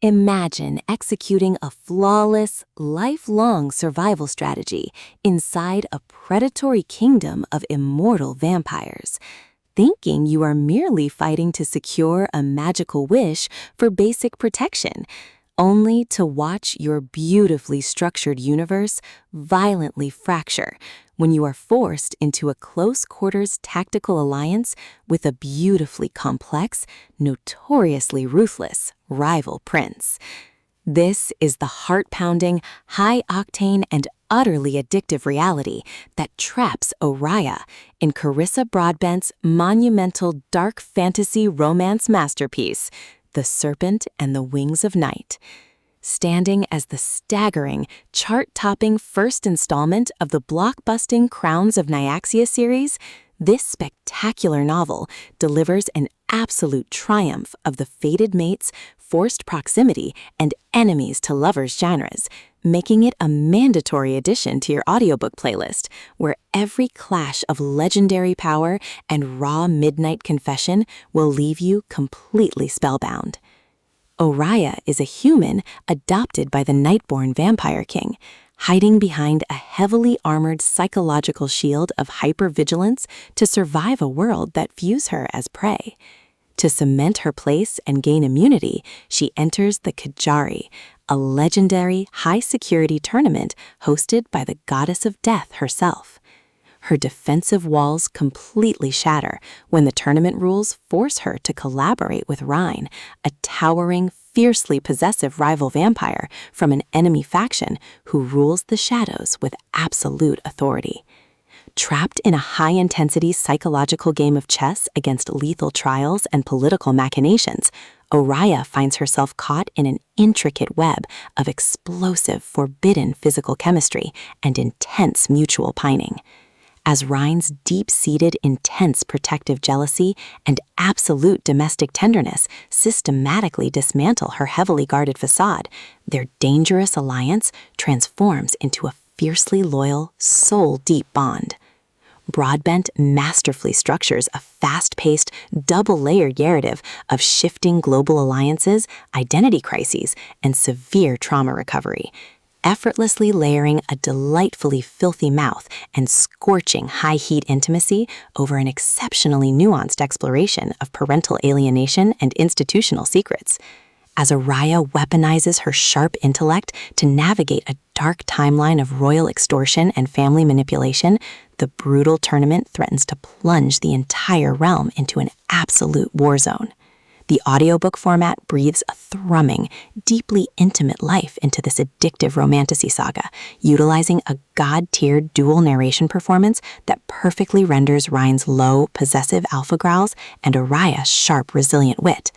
Imagine executing a flawless, lifelong survival strategy inside a predatory kingdom of immortal vampires, thinking you are merely fighting to secure a magical wish for basic protection, only to watch your beautifully structured universe violently fracture when you are forced into a close-quarters tactical alliance with a beautifully complex, notoriously ruthless rival prince. This is the heart-pounding, high-octane, and utterly addictive reality that traps Oriah in Carissa Broadbent's monumental dark fantasy romance masterpiece, The Serpent and the Wings of Night. Standing as the staggering, chart-topping first installment of the blockbusting Crowns of Nyaxia series, this spectacular novel delivers an absolute triumph of the fated mates, forced proximity, and enemies to lovers genres, making it a mandatory addition to your audiobook playlist, where every clash of legendary power and raw midnight confession will leave you completely spellbound. Oriah is a human adopted by the Nightborn Vampire King, hiding behind a heavily armored psychological shield of hypervigilance to survive a world that views her as prey. To cement her place and gain immunity, she enters the Kajari, a legendary high-security tournament hosted by the goddess of death herself. Her defensive walls completely shatter when the tournament rules force her to collaborate with Rhine, a towering, fiercely possessive rival vampire from an enemy faction who rules the shadows with absolute authority. Trapped in a high-intensity psychological game of chess against lethal trials and political machinations, Oriah finds herself caught in an intricate web of explosive, forbidden physical chemistry and intense mutual pining. As Rhine's deep-seated, intense protective jealousy and absolute domestic tenderness systematically dismantle her heavily guarded facade, their dangerous alliance transforms into a fiercely loyal, soul-deep bond. Broadbent masterfully structures a fast-paced, double-layered narrative of shifting global alliances, identity crises, and severe trauma recovery, effortlessly layering a delightfully filthy mouth and scorching high-heat intimacy over an exceptionally nuanced exploration of parental alienation and institutional secrets. As Oriah weaponizes her sharp intellect to navigate a dark timeline of royal extortion and family manipulation, the brutal tournament threatens to plunge the entire realm into an absolute war zone. The audiobook format breathes a thrumming, deeply intimate life into this addictive romantasy saga, utilizing a god-tiered dual narration performance that perfectly renders Rhine's low, possessive alpha growls and Oriah's sharp, resilient wit.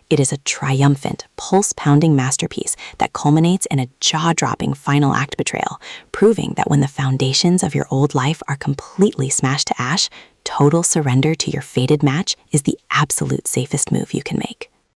It is a triumphant, pulse-pounding masterpiece that culminates in a jaw-dropping final act betrayal, proving that when the foundations of your old life are completely smashed to ash, total surrender to your fated match is the absolute safest move you can make.